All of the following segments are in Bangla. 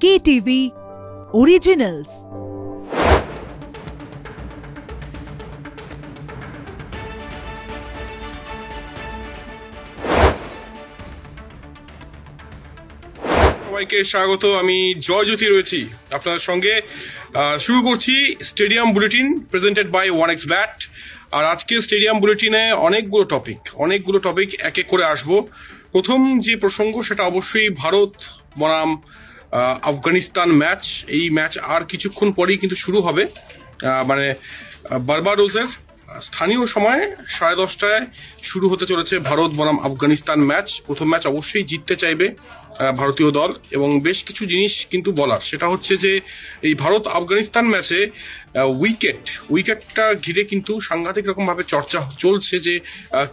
KTV Originals। সবাইকে স্বাগত। আমি জয়জ্যোতি রয়েছি আপনাদের সঙ্গে। শুরু করছি stadium bulletin presented by 1x bat. আর আজকে স্টেডিয়াম বুলেটিনে অনেকগুলো টপিক এক এক করে আসবো। প্রথম যে প্রসঙ্গ সেটা অবশ্যই ভারত বনাম আফগানিস্তান ম্যাচ। এই ম্যাচ আর কিছুক্ষণ পরেই কিন্তু শুরু হবে। মানে বার্বাডোসের স্থানীয় সময় 10:30টায় শুরু হতে চলেছে ভারত বনাম আফগানিস্তান ম্যাচ। প্রথম ম্যাচ অবশ্যই জিততে চাইবে ভারতীয় দল, এবং বেশ কিছু জিনিস কিন্তু বলার। সেটা হচ্ছে যে এই ভারত আফগানিস্তান ম্যাচে উইকেটটা ঘিরে কিন্তু সাংঘাতিক রকম ভাবে চর্চা চলছে যে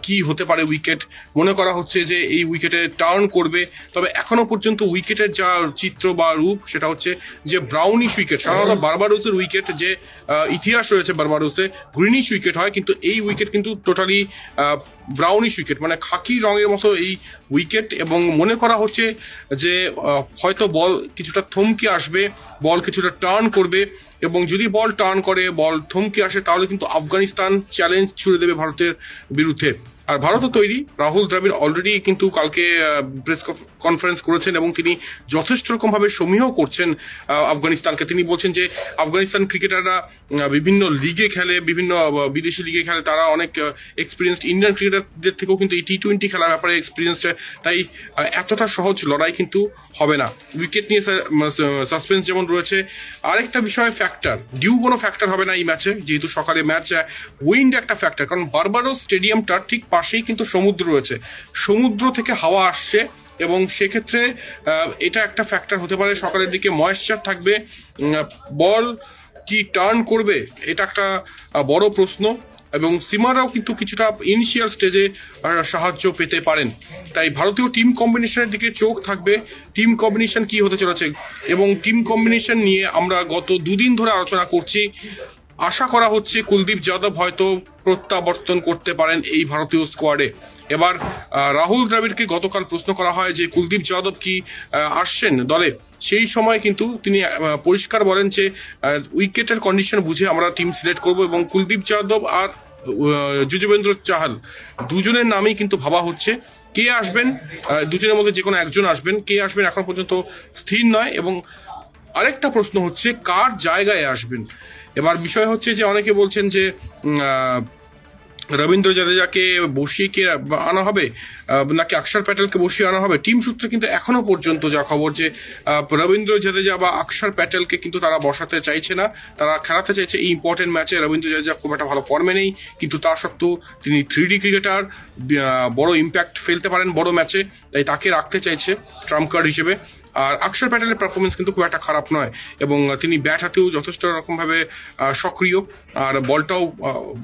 কি হতে পারে উইকেট। মনে করা হচ্ছে যে এই উইকেটে টার্ন করবে, তবে এখনো পর্যন্ত উইকেটের যা চিত্র বা রূপ সেটা হচ্ছে যে ব্রাউনিশ উইকেট। সাধারণত বার্বাডোসের উইকেট যে ইতিহাস রয়েছে, বার্বাডোসে গ্রিনিশ উইকেট হয়, কিন্তু এই উইকেট কিন্তু টোটালি ব্রাউনিশ উইকেট, মানে খাকি রঙের মতো এই উইকেট। এবং মনে করা হচ্ছে যে হয়তো বল কিছুটা থমকে আসবে, বল কিছুটা টার্ন করবে, এবং যদি বল টার্ন করে, বল থমকে আসে, তাহলে কিন্তু আফগানিস্তান চ্যালেঞ্জ ছুড়ে দেবে ভারতের বিরুদ্ধে। আর ভারতও তৈরি। রাহুল দ্রাবিড় অলরেডি কিন্তু কালকে প্রেস কনফারেন্স করেছেন এবং তিনি যথেষ্ট রকম ভাবে সমীহ করছেন আফগানিস্তানকে। তিনি বলছেন যে আফগানিস্তান ক্রিকেটাররা বিভিন্ন লিগে খেলে, বিভিন্ন বিদেশি লিগে খেলে, তারা অনেক এক্সপিরিয়েন্সড। ইন্ডিয়ান ক্রিকেটারদের থেকেও কিন্তু এই টি-20 খেলার ব্যাপারে এক্সপিরিয়েন্সড, তাই এতটা সহজ লড়াই কিন্তু হবে না। উইকেট নিয়ে সাসপেন্স যেমন রয়েছে, আরেকটা বিষয় ফ্যাক্টর, কোনো ফ্যাক্টর হবে না এই ম্যাচে, যেহেতু সকালে ম্যাচ। উইন্ড একটা ফ্যাক্টর, কারণ বার্বাডোস স্টেডিয়ামটার ঠিক পাশেই কিন্তু সমুদ্র রয়েছে, সমুদ্র থেকে হাওয়া আসছে, এবং সেক্ষেত্রে এটা একটা ফ্যাক্টর হতে পারে। সকালের দিকে ময়েশ্চার থাকবে, বল কি টার্ন করবে এটা একটা বড় প্রশ্ন, এবং সিমারাও কিন্তু কিছুটা ইনিশিয়াল স্টেজে সাহায্য পেতে পারেন। তাই ভারতীয় টিম কম্বিনেশনের দিকে চোখ থাকবে, টিম কম্বিনেশন কি হতে চলেছে। এবং টিম কম্বিনেশন নিয়ে আমরা গত দুদিন ধরে আলোচনা করছি। আশা করা হচ্ছে কুলদীপ যাদব হয়তো প্রত্যাবর্তন করতে পারেন এই ভারতীয় স্কোয়াডে। এবার রাহুল দ্রাবিড়কে গতকাল প্রশ্ন করা হয় যে কুলদীপ যাদব কি আসছেন দলে। সেই সময় কিন্তু তিনি পরিষ্কার বলেন যে উইকেটের কন্ডিশন বুঝে আমরা টিম সিলেক্ট করব, এবং কুলদীপ যাদব আর যুজবেন্দ্র চাহাল দুজনের নামেই কিন্তু ভাবা হচ্ছে। কে আসবেন, দুজনের মধ্যে যে কোনো একজন আসবেন, কে আসবেন এখন পর্যন্ত স্থির নয়। এবং আরেকটা প্রশ্ন হচ্ছে কার জায়গায় আসবেন। এবার বিষয় হচ্ছে যে অনেকে বলছেন যে রবীন্দ্র জাদেজাকে বসিয়ে কে আনা হবে, নাকি অক্ষর প্যাটেলকে বসিয়ে আনা হবে। টিম সূত্রে কিন্তু এখনো পর্যন্ত যা খবর যে রবীন্দ্র জাদেজা বা অক্ষর প্যাটেলকে কিন্তু তারা বসাতে চাইছে না, তারা খেলাতে চাইছে এই ইম্পর্টেন্ট ম্যাচে। রবীন্দ্র জাদেজা খুব একটা ভালো ফর্মে নেই, কিন্তু তা সত্ত্বেও তিনি 3D ক্রিকেটার, বড় ইম্প্যাক্ট ফেলতে পারেন বড় ম্যাচে, তাই তাকে রাখতে চাইছে ট্রাম্প কার্ড হিসেবে। আর অক্ষর প্যাটেলের পারফরমেন্স কিন্তু খুব একটা খারাপ নয়, এবং তিনি ব্যাট হাতেও যথেষ্ট রকম ভাবে সক্রিয়, আর বলটাও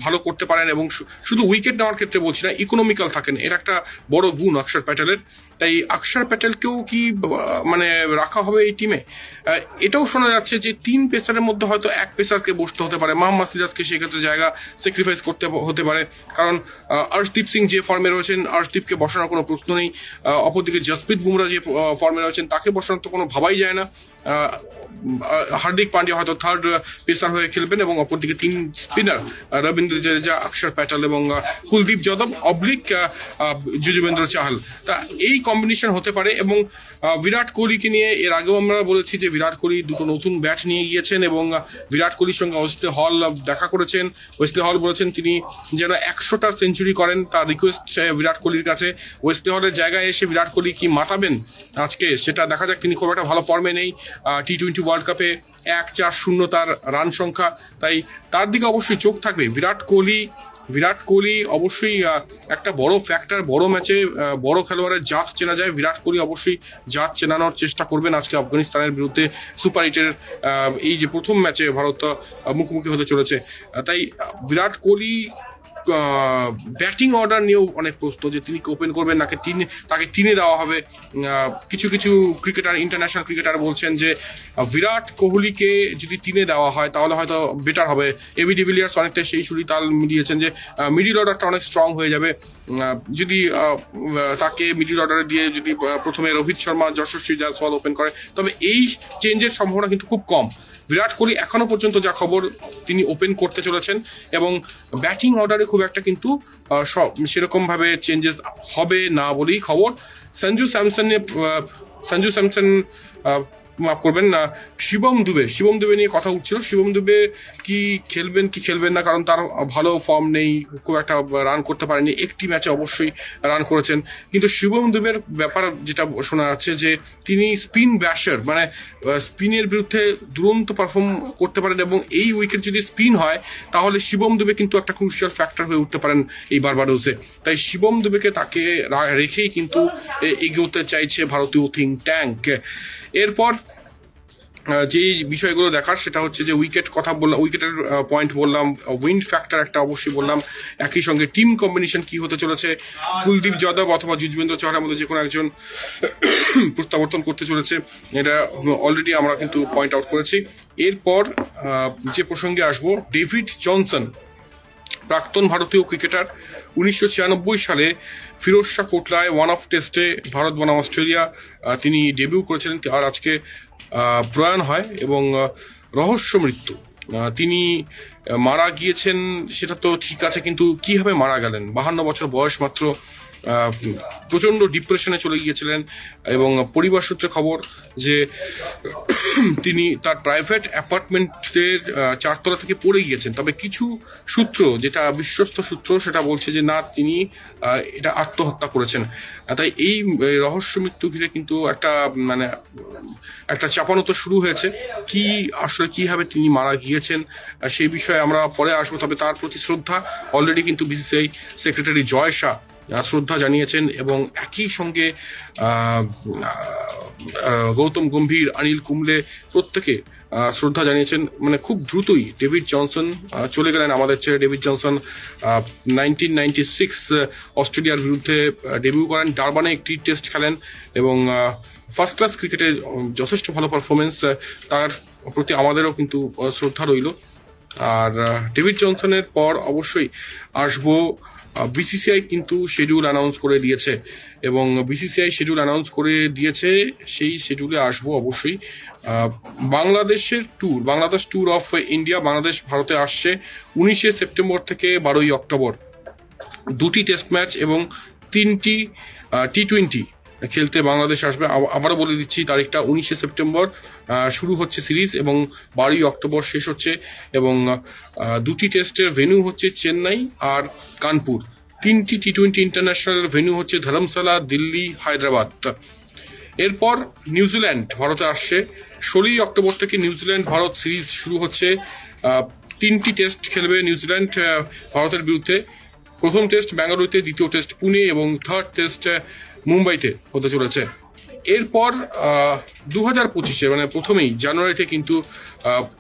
ভালো করতে পারেন, এবং শুধু উইকেট নেওয়ার ক্ষেত্রে বলছি না, ইকোনমিক্যাল থাকেন, এর একটা বড় গুণ অক্ষর প্যাটেলের। তাই অক্ষর প্যাটেলকেও কি মানে রাখা হবে এই টিমে। এটাও শোনা যাচ্ছে যে 3 পেসারের মধ্যে হয়তো এক পেসারকে বসতে হতে পারে, মোহাম্মদ সিরাজকে সেক্ষেত্রে জায়গা স্যাক্রিফাইস করতে হতে পারে, কারণ অর্শদীপ সিং যে ফর্মে রয়েছেন, অর্শদীপকে বসানোর কোনো প্রশ্ন নেই। অপরদিকে জসপ্রীত বুমরা যে ফর্মে রয়েছেন, তাকে বসানোর তো কোনো ভাবাই যায় না। হার্দিক পান্ডিয়া হয়তো থার্ড পেসার হয়ে খেলবেন, এবং অপরদিকে 3 স্পিনার রবীন্দ্র জাদেজা, অক্ষর প্যাটেল এবং কুলদীপ যাদব অবলিক যুজবেন্দ্র চাহাল। তা এই কম্বিনেশন হতে পারে। এবং বিরাট কোহলিকে নিয়ে এর আগেও আমরা বলেছি যে বিরাট কোহলি দুটো নতুন ব্যাট নিয়ে গিয়েছেন, এবং বিরাট কোহলির সঙ্গে ওয়েসলে হল দেখা করেছেন। ওয়েসলে হল বলেছেন তিনি যেন 100টা সেঞ্চুরি করেন, তার রিকোয়েস্ট বিরাট কোহলির কাছে। ওয়েসলে হলের জায়গায় এসে বিরাট কোহলি কি মাতাবেন আজকে সেটা দেখা যাক। তিনি খুব একটা ভালো ফর্মে নেই, টি-20 ওয়ার্ল্ড কাপে 1-4-0 তার রান সংখ্যা, তাই তার দিকে অবশ্যই চোখ থাকবে। বিরাট কোহলি অবশ্যই একটা বড় ফ্যাক্টর। বড় ম্যাচে বড় খেলোয়াড়ের জাত চেনা যায়, বিরাট কোহলি অবশ্যই জাত চেনানোর চেষ্টা করবেন আজকে আফগানিস্তানের বিরুদ্ধে সুপার 8-এর এই যে প্রথম ম্যাচে ভারত মুখোমুখি হতে চলেছে। তাই বিরাট কোহলি ব্যাটিং অর্ডার নিয়েও অনেক প্রশ্ন, যে তিনি ওপেন করবেন নাকি তাকে তিনে দেওয়া হবে। কিছু কিছু ক্রিকেটার, ইন্টারন্যাশনাল ক্রিকেটার বলছেন যে বিরাট কোহলিকে যদি তিনে দেওয়া হয় তাহলে হয়তো বেটার হবে। এবি ডিভিলিয়ার্স অনেকটা সেই সুরই তাল মিলিয়েছেন যে মিডিল অর্ডারটা অনেক স্ট্রং হয়ে যাবে যদি তাকে মিডিল অর্ডারে দিয়ে যদি প্রথমে রোহিত শর্মা, যশস্বী জয়সওয়াল ওপেন করে, তবে এই চেঞ্জের সম্ভাবনা কিন্তু খুব কম। বিরাট কোহলি এখনো পর্যন্ত যা খবর তিনি ওপেন করতে চলেছেন, এবং ব্যাটিং অর্ডারে খুব একটা কিন্তু সেরকম ভাবে চেঞ্জেস হবে না বলেই খবর। সঞ্জু স্যামসন মাফ করবেন না, শিবম দুবে নিয়ে কথা উঠছিল। শিবম দুবে কি খেলবেন না, কারণ তার ভালো ফর্ম নেই, খুব একটা রান করতে পারেনি, একটি ম্যাচে অবশ্যই রান করেছেন। কিন্তু শিবম দুবের ব্যাপার যেটা শোনা যাচ্ছে যে তিনি স্পিন ব্যাশার, মানে স্পিনের বিরুদ্ধে দুরন্ত পারফর্ম করতে পারেন, এবং এই উইকেট যদি স্পিন হয় তাহলে শিবম দুবে কিন্তু একটা ক্রুশিয়াল ফ্যাক্টর হয়ে উঠতে পারেন এই বারবাডোসে। তাই শিবম দুবেকে তাকে রেখেই কিন্তু এগোতে চাইছে ভারতীয় থিঙ্ক ট্যাঙ্ক। এরপর যে বিষয়গুলো দেখার সেটা হচ্ছে যে উইকেটের পয়েন্ট বললাম, উইন্ড ফ্যাক্টর একটা অবশ্যই বললাম, একই সঙ্গে টিম কম্বিনেশন কি হতে চলেছে, কুলদীপ যাদব অথবা যুজবেন্দ্র চাহারের মধ্যে যে কোনো একজন প্রত্যাবর্তন করতে চলেছে, এটা অলরেডি আমরা কিন্তু পয়েন্ট আউট করেছি। এরপর যে প্রসঙ্গে আসবো, ডেভিড জনসন, প্রাক্তন ভারতীয় ক্রিকেটার, 1996 সালে ফিরোজ শাহ কোটলায় ওয়ান অফ টেস্টে ভারত বনাম অস্ট্রেলিয়া তিনি ডেবিউ করেছিলেন, আর আজকে প্রয়াণ হয় এবং রহস্য মৃত্যু। তিনি মারা গিয়েছেন সেটা তো ঠিক আছে, কিন্তু কিভাবে মারা গেলেন? 52 বছর বয়স মাত্র, প্রচন্ড ডিপ্রেশনে চলে গিয়েছিলেন, এবং পরিবার সূত্রে খবর যে তিনি তার প্রাইভেট অ্যাপার্টমেন্টের 4 তলা থেকে পড়ে গিয়েছেন। তবে কিছু সূত্র, যেটা বিশ্বস্ত সূত্র, সেটা বলছে যে না, তিনি এটা আত্মহত্যা করেছেন। তাই এই রহস্য মৃত্যু ঘিরে কিন্তু একটা চাপানো তো শুরু হয়েছে, কি আসলে কিভাবে তিনি মারা গিয়েছেন সেই বিষয়ে আমরা পরে আসবো। তবে তার প্রতি শ্রদ্ধা, অলরেডি কিন্তু বিসিসিআই সেক্রেটারি জয় শাহ শ্রদ্ধা জানিয়েছেন, এবং একই সঙ্গে গৌতম গম্ভীর, অনিল কুম্বলে প্রত্যেকে শ্রদ্ধা জানিয়েছেন। মানে খুব দ্রুতই ডেভিড জনসন চলে গেলেন আমাদের ছেড়ে। ডেভিড জনসন 1996 অস্ট্রেলিয়ার বিরুদ্ধে ডেবিউ করেন, ডারবানে একটি টেস্ট খেলেন, এবং ফার্স্ট ক্লাস ক্রিকেটে যথেষ্ট ভালো পারফরমেন্স, তার প্রতি আমাদেরও কিন্তু শ্রদ্ধা রইল। আর ডেভিড জনসনের পর অবশ্যই আসবো, বিসিসিআই কিন্তু শিডিউল অ্যানাউন্স করে দিয়েছে, এবং বিসিসিআই শিডিউল অ্যানাউন্স করে দিয়েছে, সেই শিডিউলে আসবো অবশ্যই। Bangladesh tour of India, Bangladesh ভারতে আসছে 19 সেপ্টেম্বর থেকে 12 অক্টোবর। 2টি টেস্ট ম্যাচ এবং 3টি টি20 খেলতে বাংলাদেশ আসবে। আবারও বলে দিচ্ছি তারিখটা, 19 সেপ্টেম্বর শুরু হচ্ছে সিরিজ এবং 12 অক্টোবর শেষ হচ্ছে, এবং 2টি টেস্টের ভেন্যু হচ্ছে চেন্নাই আর কানপুর। 3টি টি20 ইন্টারন্যাশনাল ভেন্যু হচ্ছে ধর্মশালা, দিল্লি, হায়দ্রাবাদ। এরপর নিউজিল্যান্ড ভারতে আসছে 16 অক্টোবর থেকে নিউজিল্যান্ড ভারত সিরিজ শুরু হচ্ছে। 3টি টেস্ট খেলবে নিউজিল্যান্ড ভারতের বিরুদ্ধে। প্রথম টেস্ট বেঙ্গালুরুতে, দ্বিতীয় টেস্ট পুনে, এবং থার্ড টেস্ট মুম্বাইতে হতে চলেছে। এরপর 2025 মানে প্রথমেই জানুয়ারিতে কিন্তু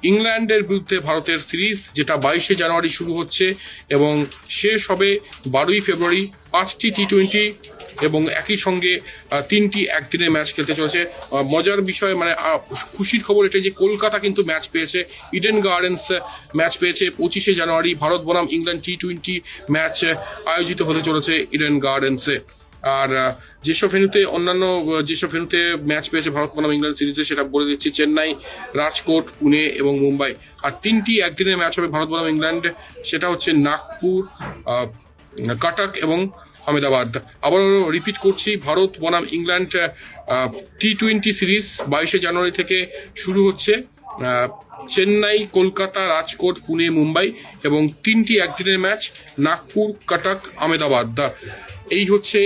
ইংল্যান্ডের বিরুদ্ধে ভারতের সিরিজ, যেটা 22 জানুয়ারি শুরু হচ্ছে এবং শেষ হবে 12 ফেব্রুয়ারি। 5টি টি20 এবং একই সঙ্গে 3টি একদিনের ম্যাচ খেলতে চলেছে। মজার বিষয়, মানে খুশির খবর এটাই যে কলকাতা কিন্তু ম্যাচ পেয়েছে, ইডেন গার্ডেন্স ম্যাচ পেয়েছে। 25 জানুয়ারি ভারত বনাম ইংল্যান্ড টি20 ম্যাচ আয়োজিত হতে চলেছে ইডেন গার্ডেন্সে। আর যেসব ভেন্যুতে ম্যাচ পেয়েছে ভারত বনাম ইংল্যান্ড সিরিজে, সেটা বলে দিচ্ছি, চেন্নাই, রাজকোট, পুনে এবং মুম্বাই। আর 3টি একদিনের ম্যাচ হবে ভারত বনাম ইংল্যান্ড, সেটা হচ্ছে নাগপুর, কটক এবং আহমেদাবাদ। আবারও রিপিট করছি, ভারত বনাম ইংল্যান্ড টি20 সিরিজ 22 জানুয়ারি থেকে শুরু হচ্ছে। চেন্নাই, কলকাতা, রাজকোট, পুনে, মুম্বাই, এবং 3টি একদিনের ম্যাচ নাগপুর, কটক, আহমেদাবাদ। এই হচ্ছে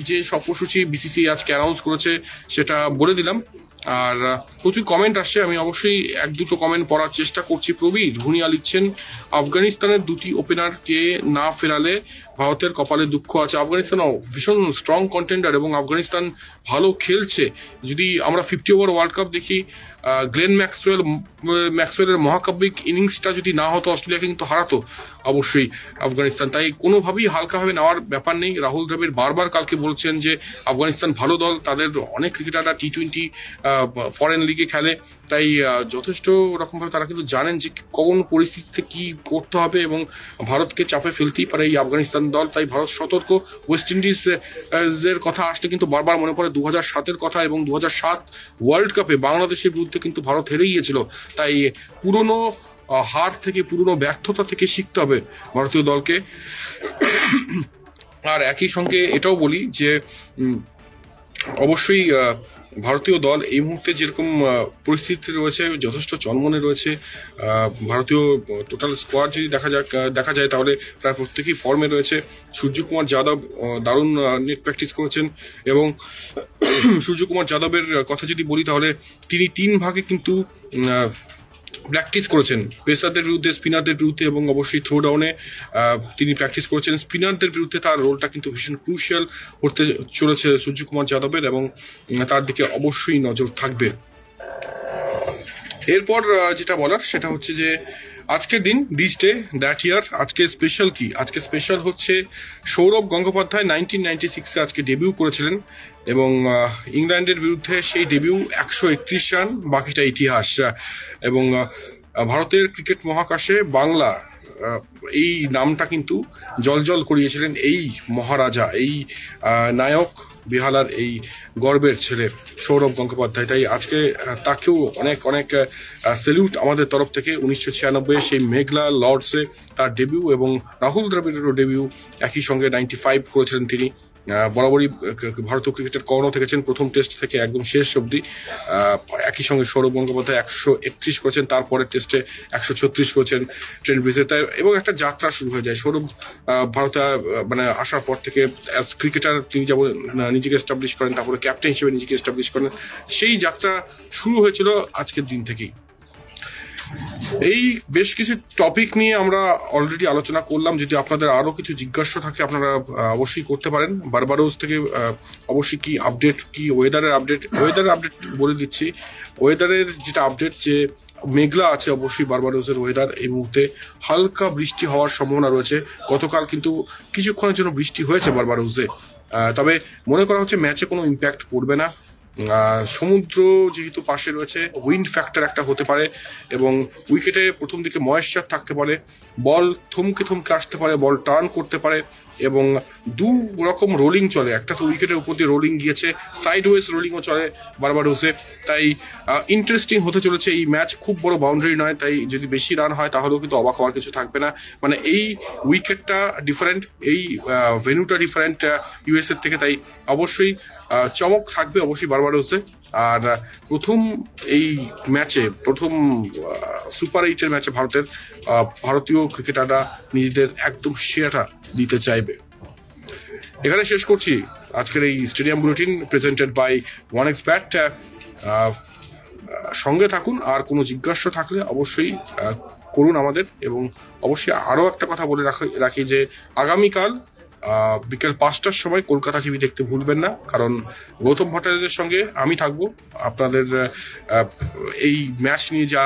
যে সফরসূচি বিসিসিআই আজকে অ্যানাউন্স করেছে, সেটা বলে দিলাম। আর প্রচুর কমেন্ট আসছে, আমি অবশ্যই এক দুটো কমেন্ট পড়ার চেষ্টা করছি। প্রবীর ভুনিয়া লিখছেন, আফগানিস্তানের দুটি ওপেনারকে না ফেরালে ভারতের কপালে দুঃখ আছে। আফগানিস্তানও ভীষণ স্ট্রং কন্টেন্ডার এবং আফগানিস্তান ভালো খেলছে। যদি আমরা 50 ওভার ওয়ার্ল্ড কাপ দেখি, গ্লেন ম্যাক্সওয়েলের মহাকাব্যিক ইনিংসটা যদি না হতো অস্ট্রেলিয়াকে কিন্তু হারাতো অবশ্যই আফগানিস্তান। তাই কোনোভাবেই হালকাভাবে নেওয়ার ব্যাপার নেই। রাহুল দ্রাবিড় বারবার কালকে বলছেন যে আফগানিস্তান ভালো দল, তাদের অনেক ক্রিকেটাররা T20 ফরেন লিগে খেলে, তাই যথেষ্ট রকমভাবে তারা কিন্তু জানেন যে কোন পরিস্থিতিতে কি করতে হবে এবং ভারতকে চাপে ফেলতেই পারে এই আফগানিস্তান দল। তাই ভারত সতর্ক। ওয়েস্ট ইন্ডিজ এর কথা আসলে কিন্তু বারবার মনে পড়ে 2007-এর কথা, এবং 2007 ওয়ার্ল্ড কাপে বাংলাদেশের বিরুদ্ধে কিন্তু ভারত হেরে গিয়েছিল। তাই পুরনো হার থেকে, পুরনো ব্যর্থতা থেকে শিখতে হবে ভারতীয় দলকে। আর একই সঙ্গে এটাও বলি যে অবশ্যই ভারতীয় দল এই মুহূর্তে যেরকম পরিস্থিতিতে রয়েছে, যথেষ্ট চনমনে রয়েছে। ভারতীয় টোটাল স্কোয়াড যদি দেখা যায় তাহলে প্রায় প্রত্যেকেই ফর্মে রয়েছে। সূর্যকুমার যাদব দারুণ নেট প্র্যাকটিস করেছেন, এবং সূর্যকুমার যাদবের কথা যদি বলি তাহলে তিনি 3 ভাগে কিন্তু প্র্যাকটিস করেছেন, পেসারদের বিরুদ্ধে, স্পিনারদের বিরুদ্ধে, এবং অবশ্যই থ্রো ডাউনে তিনি প্র্যাকটিস করেছেন। স্পিনারদের বিরুদ্ধে তার রোলটা কিন্তু ভীষণ ক্রুশিয়াল হতে চলেছে সূর্যকুমার যাদবের, এবং তার দিকে অবশ্যই নজর থাকবে। এরপর যেটা বলার সেটা হচ্ছে যে আজকের দিন, দিস ডে দ্যাট ইয়ার, আজকে স্পেশাল কি? আজকে স্পেশাল হচ্ছে সৌরভ গঙ্গোপাধ্যায় 1996-এ আজকে ডেবিউ করেছিলেন, এবং ইংল্যান্ডের বিরুদ্ধে সেই ডেবিউ 131 রান, বাকিটা ইতিহাস। এবং ভারতের ক্রিকেট মহাকাশে বাংলা এই নামটা কিন্তু জলজল করিয়েছিলেন এই মহারাজা, এই নায়ক, বেহালার এই গর্বের ছেলে সৌরভ গঙ্গোপাধ্যায়। তাই আজকে তাকেও অনেক অনেক স্যালিউট আমাদের তরফ থেকে। 1996 সেই মেঘলা লর্ডসে তার ডেবিউ, এবং রাহুল দ্রাবিড়েরও ডেবিউ একই সঙ্গে 95 করেছিলেন তিনি। বরাবরই ভারতীয় ক্রিকেটের কর্ণ থেকেছেন, প্রথম টেস্ট থেকে একদম শেষ অবধি। একই সঙ্গে সৌরভ গঙ্গোপাধ্যায় 131 করেছেন, তারপরের টেস্টে 136 করেছেন ট্রেন্ট ব্রিজে, এবং একটা যাত্রা শুরু হয়ে যায়। সৌরভ ভারতে মানে আসার পর থেকে অ্যাজ ক্রিকেটার তিনি যেমন নিজেকে এস্টাবলিশ করেন, তারপরে ক্যাপ্টেন হিসেবে নিজেকে এস্টাবলিশ করেন। সেই যাত্রা শুরু হয়েছিল আজকের দিন থেকেই। এই বেশ কিছু টপিক নিয়ে আমরা অলরেডি আলোচনা করলাম। যদি আপনাদের আরো কিছু জিজ্ঞাসা থাকে আপনারা অবশ্যই করতে পারেন। বারবাডোস থেকে অবশ্যই কি আপডেট, কি ওয়েদারের আপডেট বলে দিচ্ছি। ওয়েদারের যেটা আপডেট, যে মেঘলা আছে অবশ্যই বারবাডোসের ওয়েদার। এই মুহূর্তে হালকা বৃষ্টি হওয়ার সম্ভাবনা রয়েছে। গতকাল কিন্তু কিছুক্ষণের জন্য বৃষ্টি হয়েছে বারবাডোসে, তবে মনে করা হচ্ছে ম্যাচে কোনো ইম্প্যাক্ট পড়বে না। সমুদ্র যেহেতু পাশে রয়েছে, উইন্ড ফ্যাক্টর একটা হতে পারে, এবং উইকেটে প্রথম দিকে ময়েশ্চার থাকতে পারে, বল থমকে আসতে পারে, বল টার্ন করতে পারে, এবং দু রকম রোলিং চলে। একটা তো উইকেটের উপর দিয়ে রোলিং গিয়েছে, সাইড ওয়েজ রোলিংও চলে বারবাডোসে। তাই ইন্টারেস্টিং হতে চলেছে এই ম্যাচ। খুব বড় বাউন্ডারি নয়, তাই যদি বেশি রান হয় তাহলেও কিন্তু অবাক হওয়ার কিছু থাকবে না। মানে এই উইকেটটা ডিফারেন্ট, এই ভেন্যুটা ডিফারেন্ট ইউএস এর থেকে, তাই অবশ্যই চমক থাকবে অবশ্যই বারবাডোসে। আর প্রথম এই ম্যাচে, প্রথম সুপার 8-এর ম্যাচে ভারতীয় ক্রিকেটাররা নিজেদের একদম সেরাটা দিতে চাইবে। এখানে শেষ করছি আজকের এই stadium bulletin presented by OneXBet। সঙ্গে থাকুন, আর কোনো জিজ্ঞাসা থাকলে অবশ্যই করুন আমাদের। এবং অবশ্যই আরো একটা কথা বলে রাখি যে আগামীকাল বিকেল 5টার সময় কলকাতা টিভি দেখতে ভুলবেন না, কারণ গৌতম ভট্টাচার্যের সঙ্গে আমি থাকবো। আপনাদের এই ম্যাচ নিয়ে যা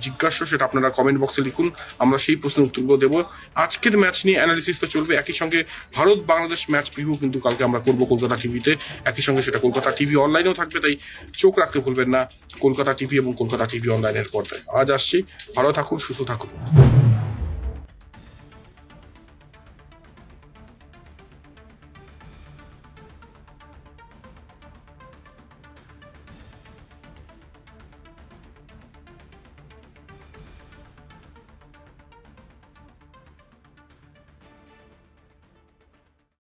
জিজ্ঞাসা সেটা আপনারা কমেন্ট বক্সে লিখুন, আমরা সেই প্রশ্নের উত্তর দেবো। আজকের ম্যাচ নিয়ে অ্যানালিসিস তো চলবে, একই সঙ্গে ভারত বাংলাদেশ ম্যাচ প্রিভিউ কিন্তু কালকে আমরা করবো কলকাতা টিভিতে। একই সঙ্গে সেটা কলকাতা টিভি অনলাইনেও থাকবে, তাই চোখ রাখতে ভুলবেন না কলকাতা টিভি এবং কলকাতা টিভি অনলাইনের পর্দায়। আজ আসছি, ভালো থাকুন, সুস্থ থাকুন।